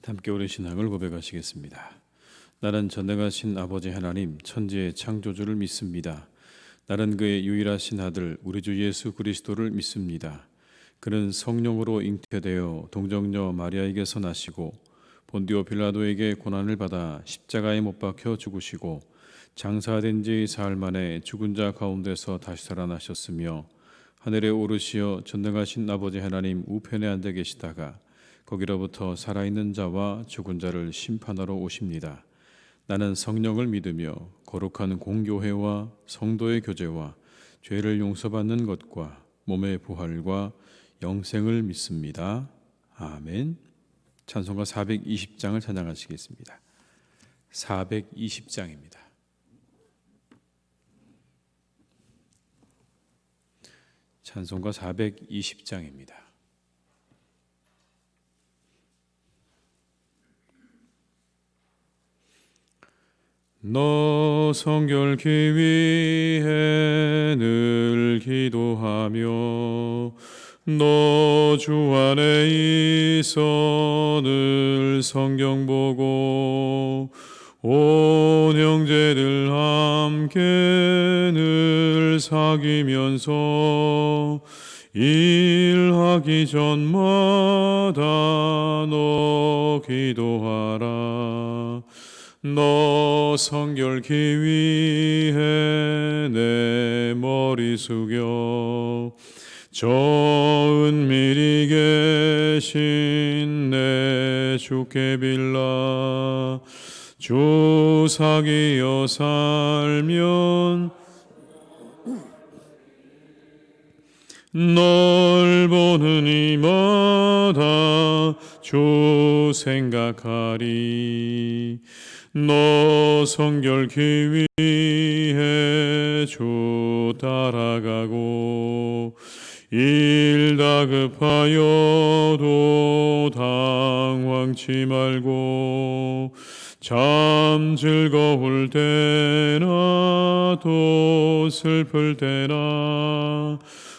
함께 우리 신앙을 고백하시겠습니다. 나는 전능하신 아버지 하나님 천지의 창조주를 믿습니다. 나는 그의 유일하신 아들 우리 주 예수 그리스도를 믿습니다. 그는 성령으로 잉태되어 동정녀 마리아에게서 나시고 본디오 빌라도에게 고난을 받아 십자가에 못 박혀 죽으시고 장사된 지 사흘 만에 죽은 자 가운데서 다시 살아나셨으며 하늘에 오르시어 전능하신 아버지 하나님 우편에 앉아 계시다가 거기로부터 살아있는 자와 죽은 자를 심판하러 오십니다. 나는 성령을 믿으며 거룩한 공교회와 성도의 교제와 죄를 용서받는 것과 몸의 부활과 영생을 믿습니다. 아멘. 찬송가 420장을 찬양하시겠습니다. 420장입니다. 찬송가 420장입니다. 너 성결케 위해 늘 기도하며 너 주 안에 있어 늘 성경 보고 온 형제들 함께 늘 사귀면서 일하기 전마다 너 기도하라. 너 성결케 위해 내 머리 숙여 저 은밀히 계신 내 주께 빌라. 주 사귀어 살면 널 보는 이마다 주 생각하리. 너 성결케 위해 주 따라가고 일 다급하여도 당황치 말고 참 즐거울 때나 또 슬플 때나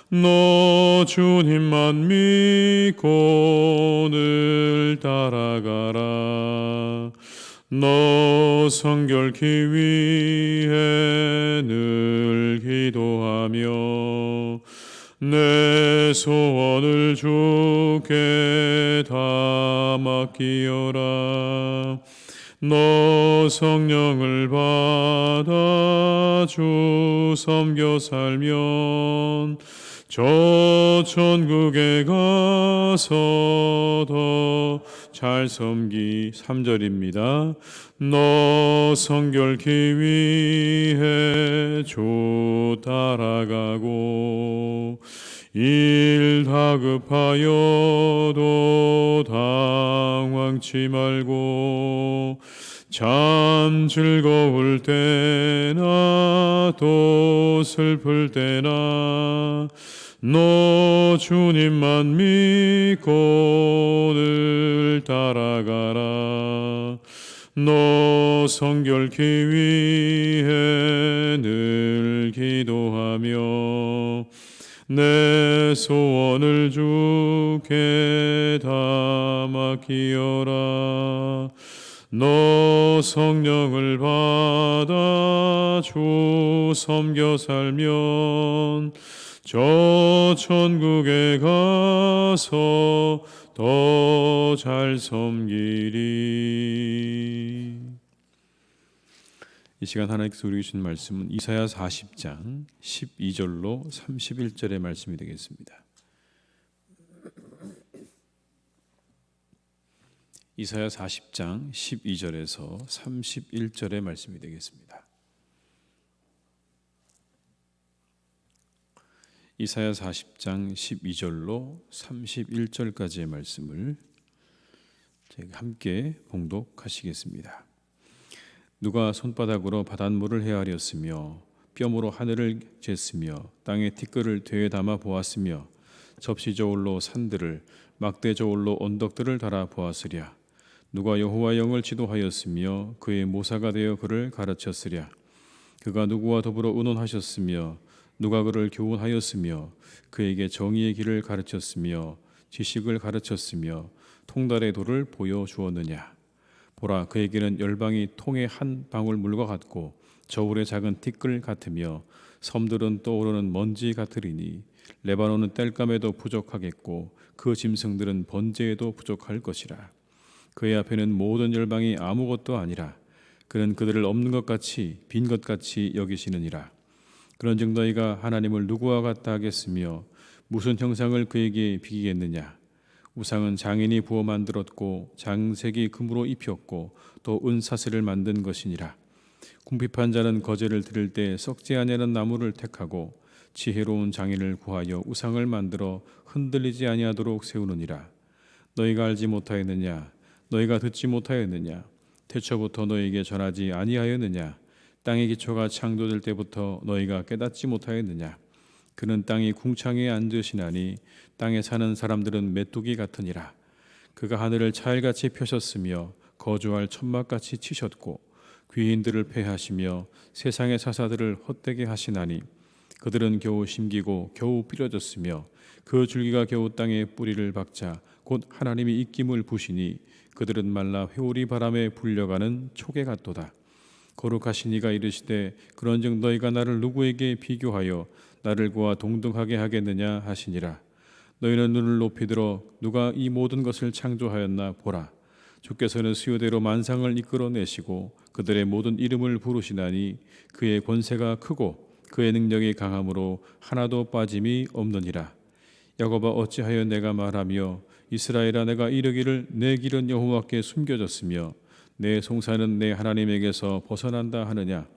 너 주님만 믿고 늘 따라가라. 너 성결케 위해 늘 기도하며 내 소원을 주께 다 맡기어라. 너 성령을 받아 주 섬겨 살면 저 천국에 가서 더 잘 섬기. 3절입니다. 너 성결케 위해 주 따라가고 일 다급하여도 당황치 말고 참 즐거울 때나 또 슬플 때나 너 주님만 믿고 늘 따라가라. 너 성결케 위해 늘 기도하며 내 소원을 주께 다 맡기어라. 너 성령을 받아 주 섬겨 살면 저 천국에 가서 더 잘 섬기리. 이 시간 하나님께서 우리에게 주신 말씀은 이사야 40장 12절로 31절의 말씀이 되겠습니다. 이사야 40장 12절에서 31절의 말씀이 되겠습니다. 이사야 40장 12절로 31절까지의 말씀을 함께 봉독하시겠습니다. 누가 손바닥으로 바닷물을 헤아렸으며 뼘으로 하늘을 쟀으며 땅의 티끌을 되에 담아 보았으며 접시 저울로 산들을 막대 저울로 언덕들을 달아 보았으랴. 누가 여호와 영을 지도하였으며 그의 모사가 되어 그를 가르쳤으랴. 그가 누구와 더불어 의논하셨으며 누가 그를 교훈하였으며 그에게 정의의 길을 가르쳤으며 지식을 가르쳤으며 통달의 도를 보여주었느냐. 보라, 그에게는 열방이 통의 한 방울 물과 같고 저울의 작은 티끌 같으며 섬들은 떠오르는 먼지 같으리니 레바논은 땔감에도 부족하겠고 그 짐승들은 번제에도 부족할 것이라. 그의 앞에는 모든 열방이 아무것도 아니라 그는 그들을 없는 것 같이 빈 것 같이 여기시느니라. 그런즉 너희가 하나님을 누구와 같다 하겠으며 무슨 형상을 그에게 비기겠느냐. 우상은 장인이 부어 만들었고 장색이 금으로 입혔고 또 은사슬을 만든 것이니라. 궁핍한 자는 거제를 들을 때 썩지 아니하는 나무를 택하고 지혜로운 장인을 구하여 우상을 만들어 흔들리지 아니하도록 세우느니라. 너희가 알지 못하였느냐. 너희가 듣지 못하였느냐. 태초부터 너희에게 전하지 아니하였느냐. 땅의 기초가 창조될 때부터 너희가 깨닫지 못하였느냐. 그는 땅이 궁창에 앉으시나니 땅에 사는 사람들은 메뚜기 같으니라. 그가 하늘을 차일같이 펴셨으며 거주할 천막같이 치셨고 귀인들을 패하시며 세상의 사사들을 헛되게 하시나니 그들은 겨우 심기고 겨우 삐러졌으며 그 줄기가 겨우 땅에 뿌리를 박자 곧 하나님이 입김을 부시니 그들은 말라 회오리 바람에 불려가는 촉에 같도다. 거룩하신 이가 이르시되 그런즉 너희가 나를 누구에게 비교하여 나를 그와 동등하게 하겠느냐 하시니라. 너희는 눈을 높이 들어 누가 이 모든 것을 창조하였나 보라. 주께서는 수요대로 만상을 이끌어내시고 그들의 모든 이름을 부르시나니 그의 권세가 크고 그의 능력이 강함으로 하나도 빠짐이 없느니라. 야곱아 어찌하여 내가 말하며 이스라엘아 내가 이르기를 내 길은 여호와께 숨겨졌으며 내 송사는 내 하나님에게서 벗어난다 하느냐.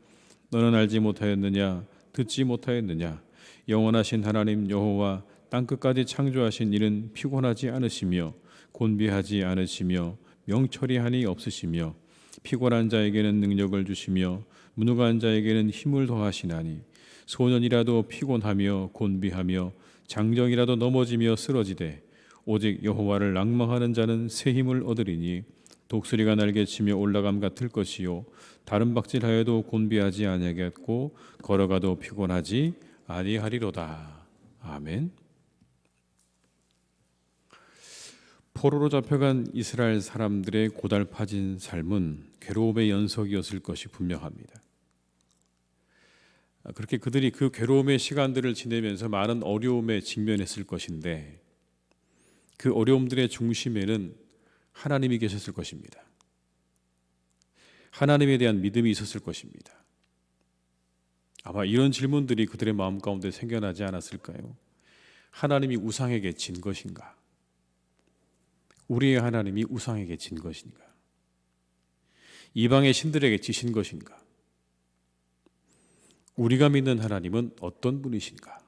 너는 알지 못하였느냐. 듣지 못하였느냐. 영원하신 하나님 여호와 땅끝까지 창조하신 이는 피곤하지 않으시며 곤비하지 않으시며 명철이 없으시며 피곤한 자에게는 능력을 주시며 무능한 자에게는 힘을 더하시나니 소년이라도 피곤하며 곤비하며 장정이라도 넘어지며 쓰러지되 오직 여호와를 낭망하는 자는 새 힘을 얻으리니 독수리가 날개치며 올라감 같을 것이요 다른 박질하여도 곤비하지 아니하겠고 걸어가도 피곤하지 아니하리로다. 아멘. 포로로 잡혀간 이스라엘 사람들의 고달파진 삶은 괴로움의 연속이었을 것이 분명합니다. 그렇게 그들이 그 괴로움의 시간들을 지내면서 많은 어려움에 직면했을 것인데 그 어려움들의 중심에는 하나님이 계셨을 것입니다. 하나님에 대한 믿음이 있었을 것입니다. 아마 이런 질문들이 그들의 마음 가운데 생겨나지 않았을까요? 하나님이 우상에게 진 것인가? 우리의 하나님이 우상에게 진 것인가? 이방의 신들에게 지신 것인가? 우리가 믿는 하나님은 어떤 분이신가?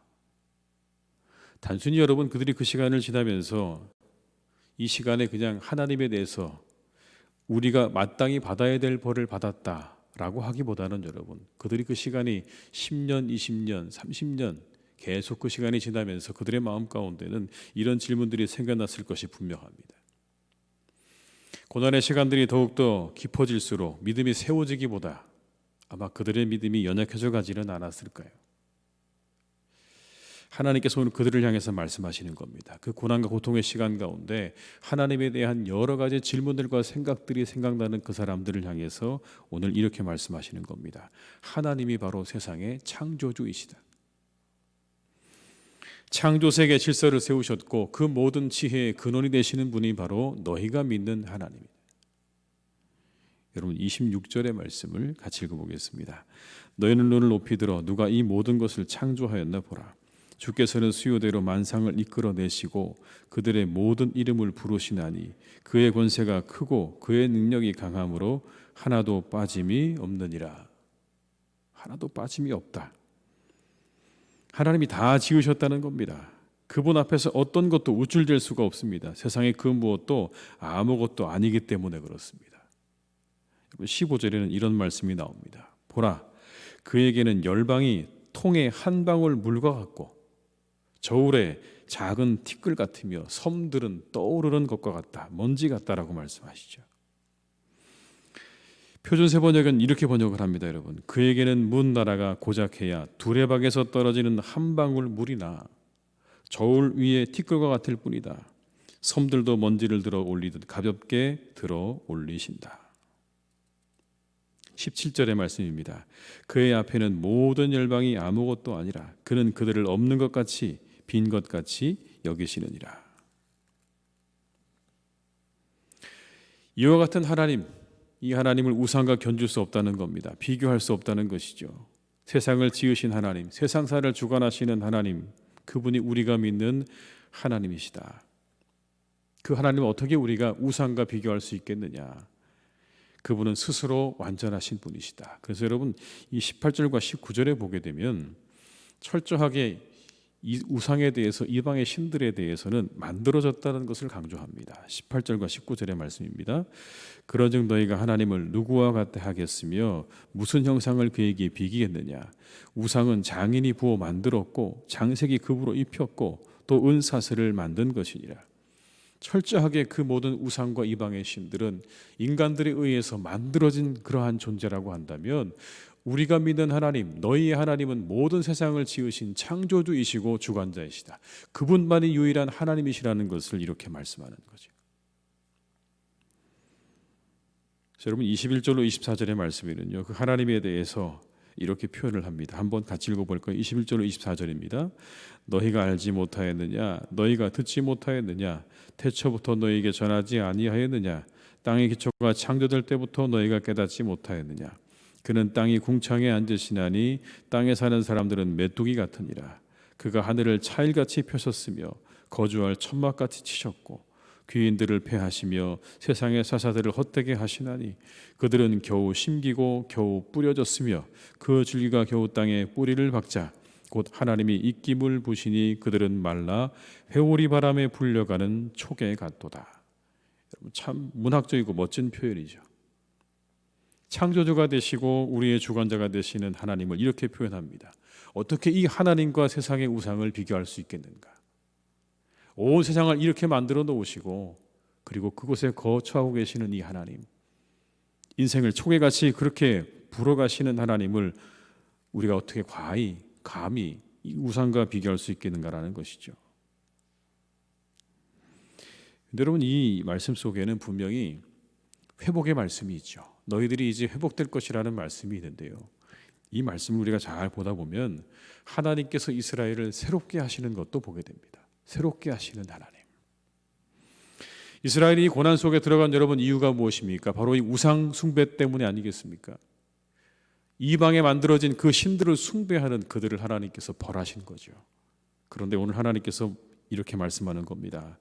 단순히 여러분 그들이 그 시간을 지나면서 이 시간에 그냥 하나님에 대해서 우리가 마땅히 받아야 될 벌을 받았다라고 하기보다는 여러분 그들이 그 시간이 10년, 20년, 30년 계속 그 시간이 지나면서 그들의 마음 가운데는 이런 질문들이 생겨났을 것이 분명합니다. 고난의 시간들이 더욱더 깊어질수록 믿음이 세워지기보다 아마 그들의 믿음이 연약해져 가지는 않았을까요? 하나님께서 오늘 그들을 향해서 말씀하시는 겁니다. 그 고난과 고통의 시간 가운데 하나님에 대한 여러 가지 질문들과 생각들이 생각나는 그 사람들을 향해서 오늘 이렇게 말씀하시는 겁니다. 하나님이 바로 세상의 창조주이시다. 창조세계 질서를 세우셨고 그 모든 지혜의 근원이 되시는 분이 바로 너희가 믿는 하나님입니다. 여러분 26절의 말씀을 같이 읽어보겠습니다. 너희는 눈을 높이 들어 누가 이 모든 것을 창조하였나 보라. 주께서는 수요대로 만상을 이끌어내시고 그들의 모든 이름을 부르시나니 그의 권세가 크고 그의 능력이 강함으로 하나도 빠짐이 없느니라. 하나도 빠짐이 없다. 하나님이 다 지으셨다는 겁니다. 그분 앞에서 어떤 것도 우쭐될 수가 없습니다. 세상의 그 무엇도 아무것도 아니기 때문에 그렇습니다. 15절에는 이런 말씀이 나옵니다. 보라, 그에게는 열방이 통의 한 방울 물과 같고 저울의 작은 티끌 같으며 섬들은 떠오르는 것과 같다. 먼지 같다라고 말씀하시죠. 표준세 번역은 이렇게 번역을 합니다. 여러분, 그에게는 문 나라가 고작해야 두레박에서 떨어지는 한 방울 물이나 저울 위에 티끌과 같을 뿐이다. 섬들도 먼지를 들어 올리듯 가볍게 들어 올리신다. 17절의 말씀입니다. 그의 앞에는 모든 열방이 아무것도 아니라 그는 그들을 없는 것 같이 빈 것 같이 여기시느니라. 이와 같은 하나님, 이 하나님을 우상과 견줄 수 없다는 겁니다. 비교할 수 없다는 것이죠. 세상을 지으신 하나님, 세상사를 주관하시는 하나님, 그분이 우리가 믿는 하나님이시다. 그 하나님을 어떻게 우리가 우상과 비교할 수 있겠느냐? 그분은 스스로 완전하신 분이시다. 그래서 여러분 이 18절과 19절에 보게 되면 철저하게 이 우상에 대해서, 이방의 신들에 대해서는 만들어졌다는 것을 강조합니다. 18절과 19절의 말씀입니다. 그런즉 너희가 하나님을 누구와 같다 하겠으며 무슨 형상을 그에게 비기겠느냐? 우상은 장인이 부어 만들었고 장색이 급으로 입혔고 또 은사슬을 만든 것이니라. 철저하게 그 모든 우상과 이방의 신들은 인간들에 의해서 만들어진 그러한 존재라고 한다면, 우리가 믿는 하나님, 너희의 하나님은 모든 세상을 지으신 창조주이시고 주관자이시다. 그분만이 유일한 하나님이시라는 것을 이렇게 말씀하는 거죠. 여러분 21절로 24절의 말씀에는요, 그 하나님에 대해서 이렇게 표현을 합니다. 한번 같이 읽어볼까요? 21절로 24절입니다. 너희가 알지 못하였느냐? 너희가 듣지 못하였느냐? 태초부터 너희에게 전하지 아니하였느냐? 땅의 기초가 창조될 때부터 너희가 깨닫지 못하였느냐? 그는 땅이 궁창에 앉으시나니 땅에 사는 사람들은 메뚜기 같으니라. 그가 하늘을 차일같이 펴셨으며 거주할 천막같이 치셨고 귀인들을 패하시며 세상의 사사들을 헛되게 하시나니 그들은 겨우 심기고 겨우 뿌려졌으며 그 줄기가 겨우 땅에 뿌리를 박자 곧 하나님이 입김을 부시니 그들은 말라 회오리 바람에 불려가는 촉에 같도다. 참 문학적이고 멋진 표현이죠. 창조주가 되시고 우리의 주관자가 되시는 하나님을 이렇게 표현합니다. 어떻게 이 하나님과 세상의 우상을 비교할 수 있겠는가? 온 세상을 이렇게 만들어 놓으시고 그리고 그곳에 거처하고 계시는 이 하나님, 인생을 초계같이 그렇게 불어가시는 하나님을 우리가 어떻게 감히 이 우상과 비교할 수 있겠는가라는 것이죠. 여러분, 이 말씀 속에는 분명히 회복의 말씀이 있죠. 너희들이 이제 회복될 것이라는 말씀이 있는데요, 이 말씀을 우리가 잘 보다 보면 하나님께서 이스라엘을 새롭게 하시는 것도 보게 됩니다. 새롭게 하시는 하나님. 이스라엘이 고난 속에 들어간 여러분 이유가 무엇입니까? 바로 이 우상 숭배 때문에 아니겠습니까? 이방에 만들어진 그 신들을 숭배하는 그들을 하나님께서 벌하신 거죠. 그런데 오늘 하나님께서 이렇게 말씀하는 겁니다.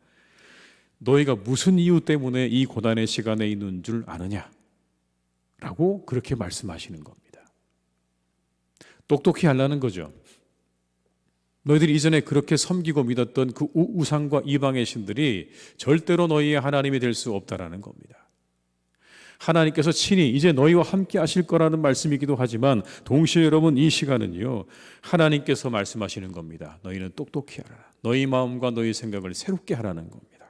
너희가 무슨 이유 때문에 이 고난의 시간에 있는 줄 아느냐? 라고 그렇게 말씀하시는 겁니다. 똑똑히 하려는 거죠. 너희들이 이전에 그렇게 섬기고 믿었던 그 우상과 이방의 신들이 절대로 너희의 하나님이 될 수 없다라는 겁니다. 하나님께서 친히 이제 너희와 함께 하실 거라는 말씀이기도 하지만 동시에 여러분 이 시간은요, 하나님께서 말씀하시는 겁니다. 너희는 똑똑히 하라. 너희 마음과 너희 생각을 새롭게 하라는 겁니다.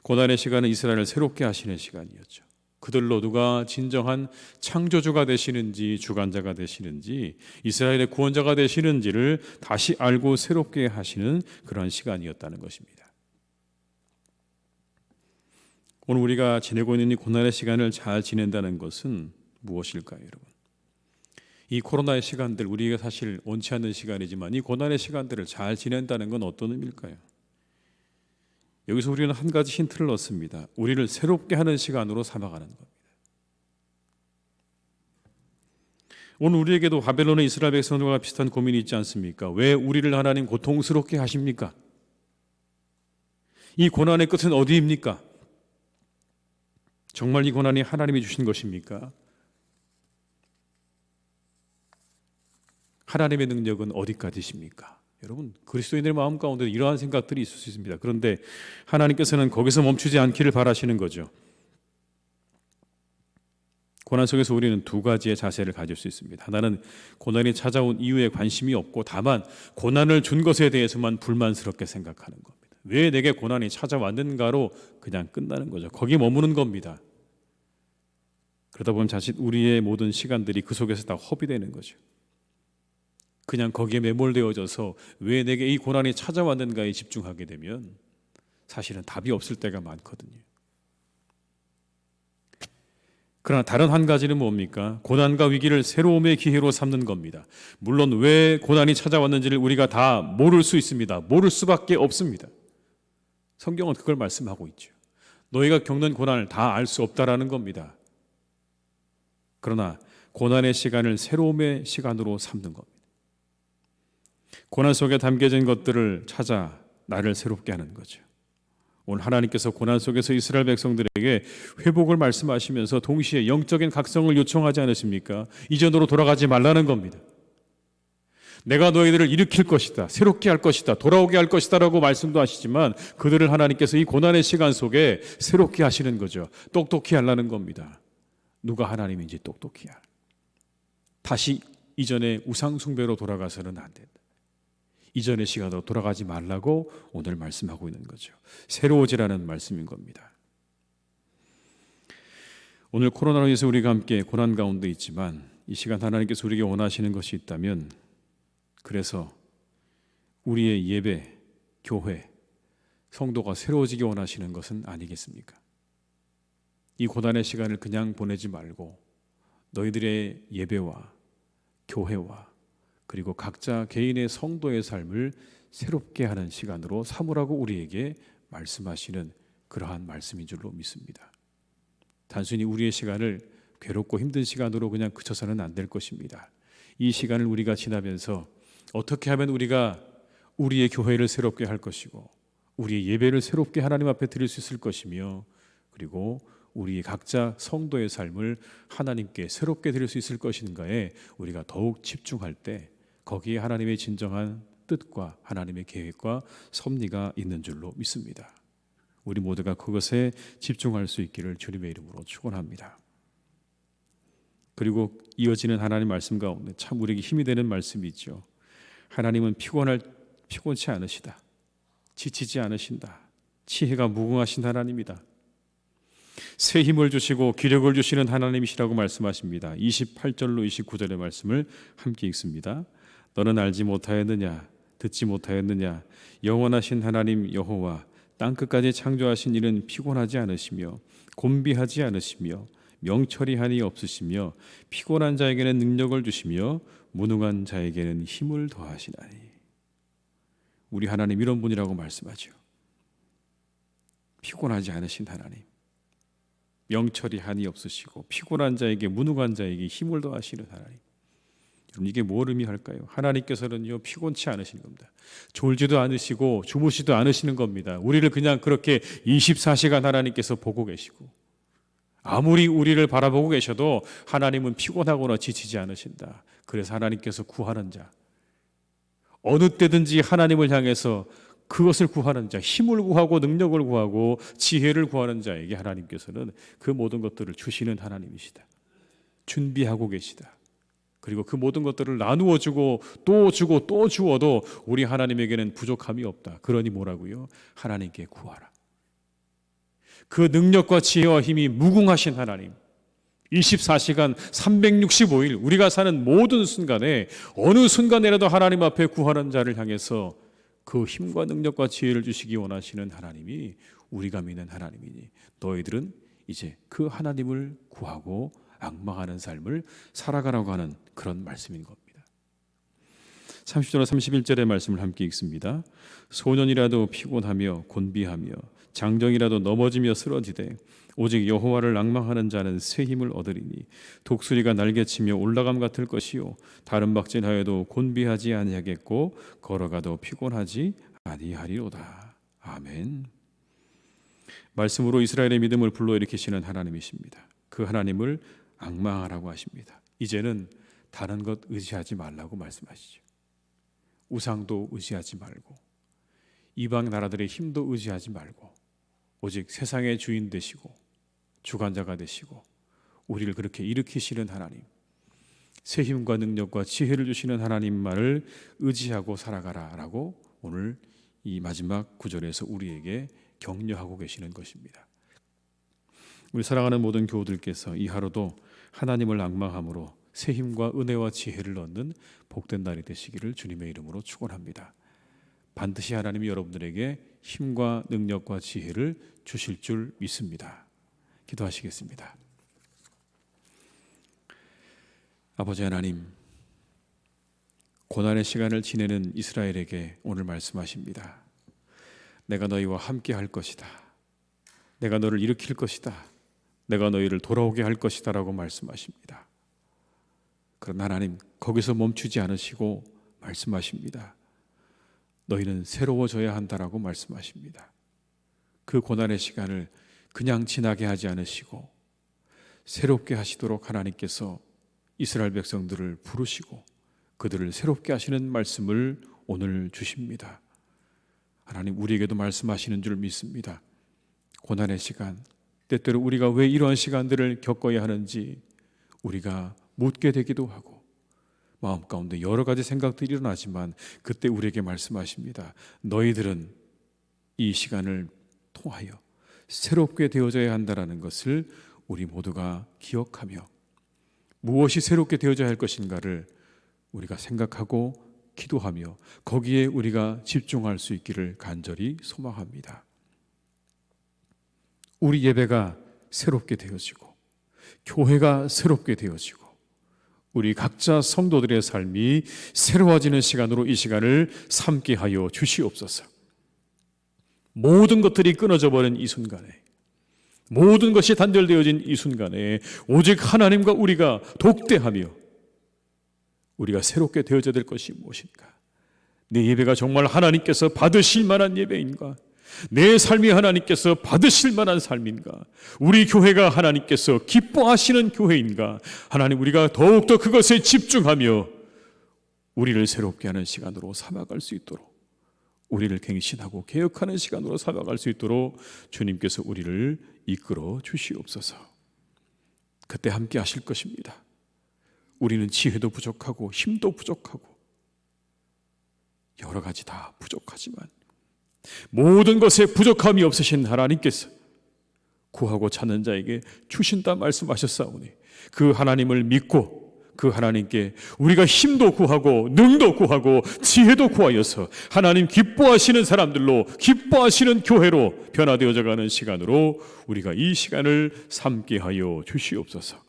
고난의 시간은 이스라엘을 새롭게 하시는 시간이었죠. 그들로 누가 진정한 창조주가 되시는지 주관자가 되시는지 이스라엘의 구원자가 되시는지를 다시 알고 새롭게 하시는 그런 시간이었다는 것입니다. 오늘 우리가 지내고 있는 이 고난의 시간을 잘 지낸다는 것은 무엇일까요, 여러분? 이 코로나의 시간들, 우리가 사실 원치 않는 시간이지만 이 고난의 시간들을 잘 지낸다는 건 어떤 의미일까요? 여기서 우리는 한 가지 힌트를 얻습니다. 우리를 새롭게 하는 시간으로 삼아가는 겁니다. 오늘 우리에게도 바벨론의 이스라엘 백성들과 비슷한 고민이 있지 않습니까? 왜 우리를 하나님 고통스럽게 하십니까? 이 고난의 끝은 어디입니까? 정말 이 고난이 하나님이 주신 것입니까? 하나님의 능력은 어디까지십니까? 여러분, 그리스도인들의 마음 가운데 이러한 생각들이 있을 수 있습니다. 그런데 하나님께서는 거기서 멈추지 않기를 바라시는 거죠. 고난 속에서 우리는 두 가지의 자세를 가질 수 있습니다. 하나는 고난이 찾아온 이유에 관심이 없고 다만 고난을 준 것에 대해서만 불만스럽게 생각하는 겁니다. 왜 내게 고난이 찾아왔는가로 그냥 끝나는 거죠. 거기 머무는 겁니다. 그러다 보면 자칫 우리의 모든 시간들이 그 속에서 다 허비되는 거죠. 그냥 거기에 매몰되어져서 왜 내게 이 고난이 찾아왔는가에 집중하게 되면 사실은 답이 없을 때가 많거든요. 그러나 다른 한 가지는 뭡니까? 고난과 위기를 새로움의 기회로 삼는 겁니다. 물론 왜 고난이 찾아왔는지를 우리가 다 모를 수 있습니다. 모를 수밖에 없습니다. 성경은 그걸 말씀하고 있죠. 너희가 겪는 고난을 다 알 수 없다라는 겁니다. 그러나 고난의 시간을 새로움의 시간으로 삼는 겁니다. 고난 속에 담겨진 것들을 찾아 나를 새롭게 하는 거죠. 오늘 하나님께서 고난 속에서 이스라엘 백성들에게 회복을 말씀하시면서 동시에 영적인 각성을 요청하지 않으십니까? 이전으로 돌아가지 말라는 겁니다. 내가 너희들을 일으킬 것이다, 새롭게 할 것이다, 돌아오게 할 것이다 라고 말씀도 하시지만 그들을 하나님께서 이 고난의 시간 속에 새롭게 하시는 거죠. 똑똑히 하려는 겁니다. 누가 하나님인지 똑똑히 할. 다시 이전의 우상 숭배로 돌아가서는 안 된다. 이전의 시간으로 돌아가지 말라고 오늘 말씀하고 있는 거죠. 새로워지라는 말씀인 겁니다. 오늘 코로나로 인해서 우리가 함께 고난 가운데 있지만 이 시간 하나님께서 우리에게 원하시는 것이 있다면 그래서 우리의 예배, 교회, 성도가 새로워지기 원하시는 것은 아니겠습니까? 이 고난의 시간을 그냥 보내지 말고 너희들의 예배와 교회와 그리고 각자 개인의 성도의 삶을 새롭게 하는 시간으로 삼으라고 우리에게 말씀하시는 그러한 말씀인 줄로 믿습니다. 단순히 우리의 시간을 괴롭고 힘든 시간으로 그냥 그쳐서는 안 될 것입니다. 이 시간을 우리가 지나면서 어떻게 하면 우리가 우리의 교회를 새롭게 할 것이고 우리의 예배를 새롭게 하나님 앞에 드릴 수 있을 것이며 그리고 우리 각자 성도의 삶을 하나님께 새롭게 드릴 수 있을 것인가에 우리가 더욱 집중할 때 거기에 하나님의 진정한 뜻과 하나님의 계획과 섭리가 있는 줄로 믿습니다. 우리 모두가 그것에 집중할 수 있기를 주님의 이름으로 축원합니다. 그리고 이어지는 하나님 말씀 가운데 참 우리에게 힘이 되는 말씀이 있죠. 하나님은 피곤치 않으시다. 지치지 않으신다. 치혜가 무궁하신 하나님이다. 새 힘을 주시고 기력을 주시는 하나님이시라고 말씀하십니다. 28절로 29절의 말씀을 함께 읽습니다. 너는 알지 못하였느냐 듣지 못하였느냐 영원하신 하나님 여호와 땅끝까지 창조하신 이는 피곤하지 않으시며 곤비하지 않으시며 명철이 한이 없으시며 피곤한 자에게는 능력을 주시며 무능한 자에게는 힘을 더하시나니. 우리 하나님 이런 분이라고 말씀하죠. 피곤하지 않으신 하나님, 명철이 한이 없으시고 피곤한 자에게 무능한 자에게 힘을 더하시는 하나님. 이게 뭘 의미할까요? 하나님께서는요 피곤치 않으시는 겁니다. 졸지도 않으시고 주무시도 않으시는 겁니다. 우리를 그냥 그렇게 24시간 하나님께서 보고 계시고 아무리 우리를 바라보고 계셔도 하나님은 피곤하거나 지치지 않으신다. 그래서 하나님께서 구하는 자, 어느 때든지 하나님을 향해서 그것을 구하는 자, 힘을 구하고 능력을 구하고 지혜를 구하는 자에게 하나님께서는 그 모든 것들을 주시는 하나님이시다. 준비하고 계시다. 그리고 그 모든 것들을 나누어 주고 또 주고 또 주어도 우리 하나님에게는 부족함이 없다. 그러니 뭐라고요? 하나님께 구하라. 그 능력과 지혜와 힘이 무궁하신 하나님, 24시간 365일 우리가 사는 모든 순간에 어느 순간에라도 하나님 앞에 구하는 자를 향해서 그 힘과 능력과 지혜를 주시기 원하시는 하나님이 우리가 믿는 하나님이니 너희들은 이제 그 하나님을 구하고 앙망하는 삶을 살아가라고 하는 그런 말씀인 겁니다. 30절과 31절의 말씀을 함께 읽습니다. 소년이라도 피곤하며 곤비하며 장정이라도 넘어지며 쓰러지되 오직 여호와를 앙망하는 자는 새 힘을 얻으리니 독수리가 날개치며 올라감 같을 것이요 다른 박질하여도 곤비하지 아니하겠고 걸어가도 피곤하지 아니하리로다. 아멘. 말씀으로 이스라엘의 믿음을 불러일으키시는 하나님이십니다. 그 하나님을 앙망하라고 하십니다. 이제는 다른 것 의지하지 말라고 말씀하시죠. 우상도 의지하지 말고 이방 나라들의 힘도 의지하지 말고 오직 세상의 주인 되시고 주관자가 되시고 우리를 그렇게 일으키시는 하나님, 새 힘과 능력과 지혜를 주시는 하나님만을 의지하고 살아가라라고 오늘 이 마지막 구절에서 우리에게 격려하고 계시는 것입니다. 우리 사랑하는 모든 교우들께서 이 하루도 하나님을 앙망함으로 새 힘과 은혜와 지혜를 얻는 복된 날이 되시기를 주님의 이름으로 축원합니다. 반드시 하나님이 여러분들에게 힘과 능력과 지혜를 주실 줄 믿습니다. 기도하시겠습니다. 아버지 하나님, 고난의 시간을 지내는 이스라엘에게 오늘 말씀하십니다. 내가 너희와 함께 할 것이다. 내가 너를 일으킬 것이다. 내가 너희를 돌아오게 할 것이다 라고 말씀하십니다. 그러나 하나님, 거기서 멈추지 않으시고 말씀하십니다. 너희는 새로워져야 한다라고 말씀하십니다. 그 고난의 시간을 그냥 지나게 하지 않으시고 새롭게 하시도록 하나님께서 이스라엘 백성들을 부르시고 그들을 새롭게 하시는 말씀을 오늘 주십니다. 하나님, 우리에게도 말씀하시는 줄 믿습니다. 고난의 시간, 때때로 우리가 왜 이러한 시간들을 겪어야 하는지 우리가 묻게 되기도 하고 마음 가운데 여러 가지 생각들이 일어나지만 그때 우리에게 말씀하십니다. 너희들은 이 시간을 통하여 새롭게 되어져야 한다는 것을 우리 모두가 기억하며 무엇이 새롭게 되어져야 할 것인가를 우리가 생각하고 기도하며 거기에 우리가 집중할 수 있기를 간절히 소망합니다. 우리 예배가 새롭게 되어지고 교회가 새롭게 되어지고 우리 각자 성도들의 삶이 새로워지는 시간으로 이 시간을 삼게 하여 주시옵소서. 모든 것들이 끊어져 버린 이 순간에, 모든 것이 단절되어진 이 순간에 오직 하나님과 우리가 독대하며 우리가 새롭게 되어져야 될 것이 무엇인가? 내 예배가 정말 하나님께서 받으실 만한 예배인가? 내 삶이 하나님께서 받으실 만한 삶인가? 우리 교회가 하나님께서 기뻐하시는 교회인가? 하나님, 우리가 더욱더 그것에 집중하며 우리를 새롭게 하는 시간으로 삼아갈 수 있도록, 우리를 갱신하고 개혁하는 시간으로 삼아갈 수 있도록 주님께서 우리를 이끌어 주시옵소서. 그때 함께 하실 것입니다. 우리는 지혜도 부족하고 힘도 부족하고 여러 가지 다 부족하지만 모든 것에 부족함이 없으신 하나님께서 구하고 찾는 자에게 주신다 말씀하셨사오니 그 하나님을 믿고 그 하나님께 우리가 힘도 구하고 능도 구하고 지혜도 구하여서 하나님 기뻐하시는 사람들로, 기뻐하시는 교회로 변화되어져 가는 시간으로 우리가 이 시간을 삼게 하여 주시옵소서.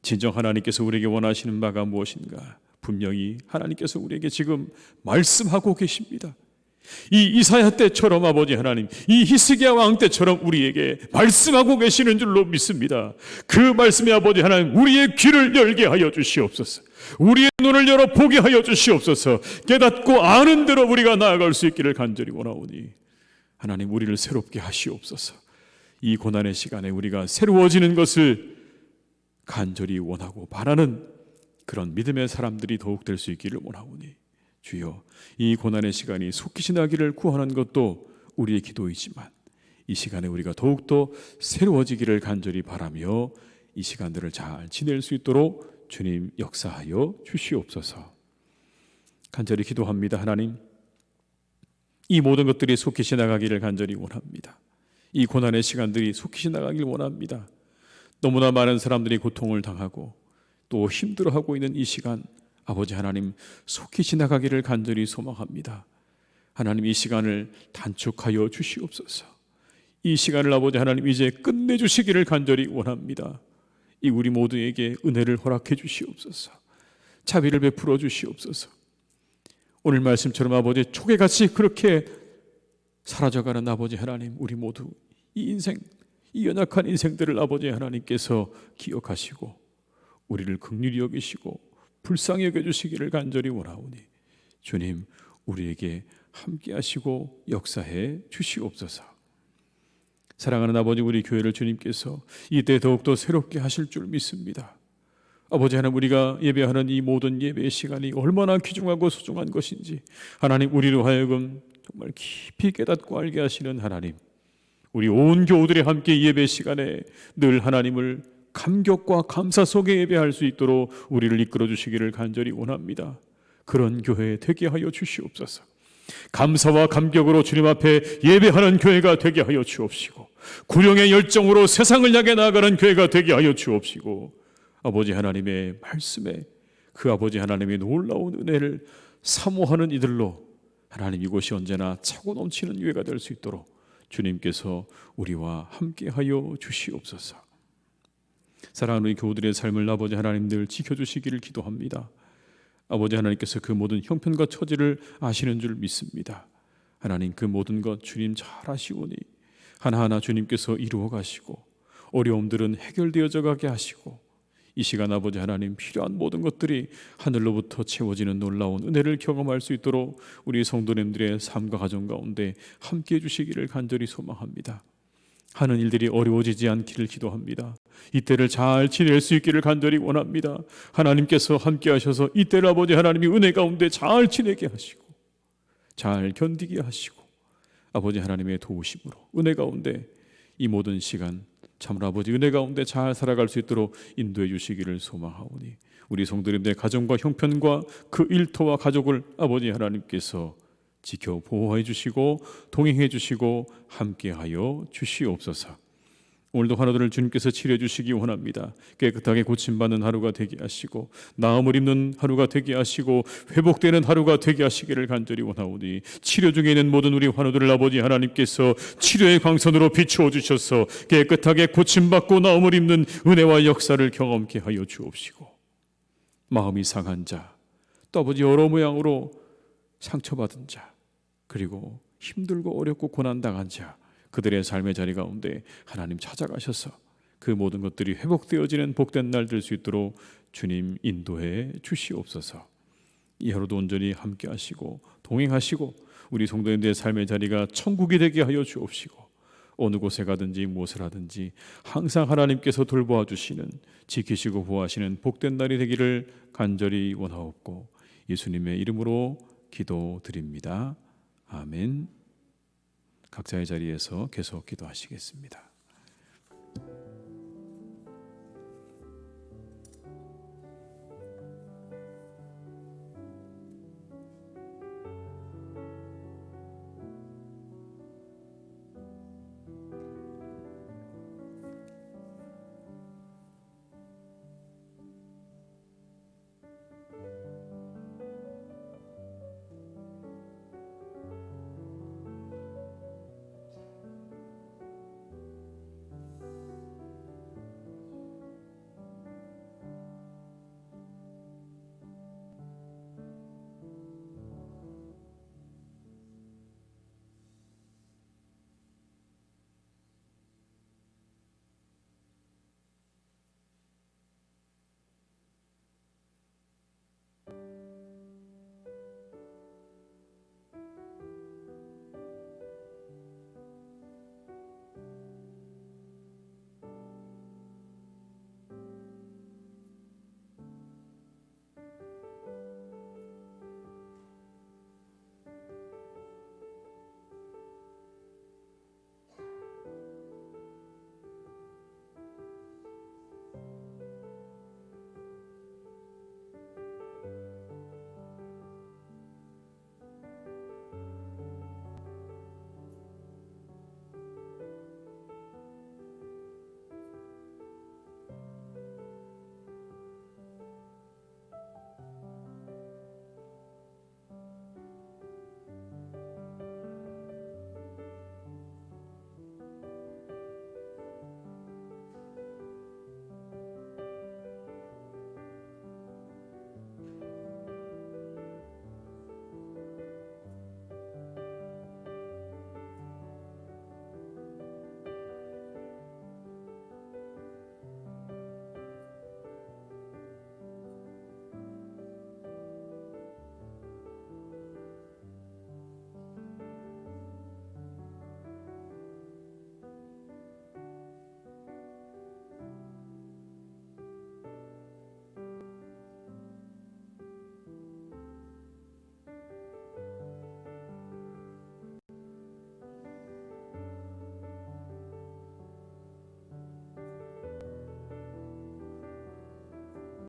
진정 하나님께서 우리에게 원하시는 바가 무엇인가? 분명히 하나님께서 우리에게 지금 말씀하고 계십니다. 이 이사야 때처럼 아버지 하나님, 이 히스기야 왕 때처럼 우리에게 말씀하고 계시는 줄로 믿습니다. 그 말씀에 아버지 하나님, 우리의 귀를 열게 하여 주시옵소서. 우리의 눈을 열어 보게 하여 주시옵소서. 깨닫고 아는 대로 우리가 나아갈 수 있기를 간절히 원하오니 하나님, 우리를 새롭게 하시옵소서. 이 고난의 시간에 우리가 새로워지는 것을 간절히 원하고 바라는 그런 믿음의 사람들이 더욱 될 수 있기를 원하오니 주여, 이 고난의 시간이 속히 지나기를 구하는 것도 우리의 기도이지만 이 시간에 우리가 더욱더 새로워지기를 간절히 바라며 이 시간들을 잘 지낼 수 있도록 주님 역사하여 주시옵소서. 간절히 기도합니다. 하나님, 이 모든 것들이 속히 지나가기를 간절히 원합니다. 이 고난의 시간들이 속히 지나가기를 원합니다. 너무나 많은 사람들이 고통을 당하고 또 힘들어하고 있는 이 시간, 아버지 하나님, 속히 지나가기를 간절히 소망합니다. 하나님, 이 시간을 단축하여 주시옵소서. 이 시간을 아버지 하나님 이제 끝내주시기를 간절히 원합니다. 이 우리 모두에게 은혜를 허락해 주시옵소서. 자비를 베풀어 주시옵소서. 오늘 말씀처럼 아버지 초계같이 그렇게 사라져가는 아버지 하나님, 우리 모두 이 인생, 이 연약한 인생들을 아버지 하나님께서 기억하시고 우리를 긍휼히 여기시고 불쌍히 여겨주시기를 간절히 원하오니 주님, 우리에게 함께 하시고 역사해 주시옵소서. 사랑하는 아버지, 우리 교회를 주님께서 이때 더욱더 새롭게 하실 줄 믿습니다. 아버지 하나님, 우리가 예배하는 이 모든 예배의 시간이 얼마나 귀중하고 소중한 것인지 하나님, 우리로 하여금 정말 깊이 깨닫고 알게 하시는 하나님, 우리 온 교우들이 함께 예배 시간에 늘 하나님을 감격과 감사 속에 예배할 수 있도록 우리를 이끌어 주시기를 간절히 원합니다. 그런 교회 되게 하여 주시옵소서. 감사와 감격으로 주님 앞에 예배하는 교회가 되게 하여 주옵시고 구령의 열정으로 세상을 향해 나아가는 교회가 되게 하여 주옵시고 아버지 하나님의 말씀에 그 아버지 하나님의 놀라운 은혜를 사모하는 이들로 하나님 이곳이 언제나 차고 넘치는 교회가 될 수 있도록 주님께서 우리와 함께하여 주시옵소서. 사랑하는 우리 교우들의 삶을 아버지 하나님 늘 지켜주시기를 기도합니다. 아버지 하나님께서 그 모든 형편과 처지를 아시는 줄 믿습니다. 하나님 그 모든 것 주님 잘 아시오니 하나하나 주님께서 이루어 가시고 어려움들은 해결되어져 가게 하시고 이 시간 아버지 하나님 필요한 모든 것들이 하늘로부터 채워지는 놀라운 은혜를 경험할 수 있도록 우리 성도님들의 삶과 가정 가운데 함께해 주시기를 간절히 소망합니다. 하는 일들이 어려워지지 않기를 기도합니다. 이때를 잘 지낼 수 있기를 간절히 원합니다. 하나님께서 함께 하셔서 이때를 아버지 하나님이 은혜 가운데 잘 지내게 하시고 잘 견디게 하시고 아버지 하나님의 도우심으로 은혜 가운데 이 모든 시간 참으로 아버지 은혜 가운데 잘 살아갈 수 있도록 인도해 주시기를 소망하오니 우리 성도님들의 가정과 형편과 그 일터와 가족을 아버지 하나님께서 지켜 보호해 주시고 동행해 주시고 함께하여 주시옵소서. 오늘도 환우들을 주님께서 치료해 주시기 원합니다. 깨끗하게 고침받는 하루가 되게 하시고 나음을 입는 하루가 되게 하시고 회복되는 하루가 되게 하시기를 간절히 원하오니 치료 중에 있는 모든 우리 환우들을 아버지 하나님께서 치료의 광선으로 비추어 주셔서 깨끗하게 고침받고 나음을 입는 은혜와 역사를 경험케 하여 주옵시고 마음이 상한 자, 또 아버지 여러 모양으로 상처받은 자, 그리고 힘들고 어렵고 고난당한 자, 그들의 삶의 자리 가운데 하나님 찾아가셔서 그 모든 것들이 회복되어지는 복된 날 될 수 있도록 주님 인도해 주시옵소서. 이 하루도 온전히 함께 하시고 동행하시고 우리 성도님들의 삶의 자리가 천국이 되게 하여 주옵시고 어느 곳에 가든지 무엇을 하든지 항상 하나님께서 돌보아 주시는 지키시고 보호하시는 복된 날이 되기를 간절히 원하옵고 예수님의 이름으로 기도드립니다. 아멘. 각자의 자리에서 계속 기도하시겠습니다.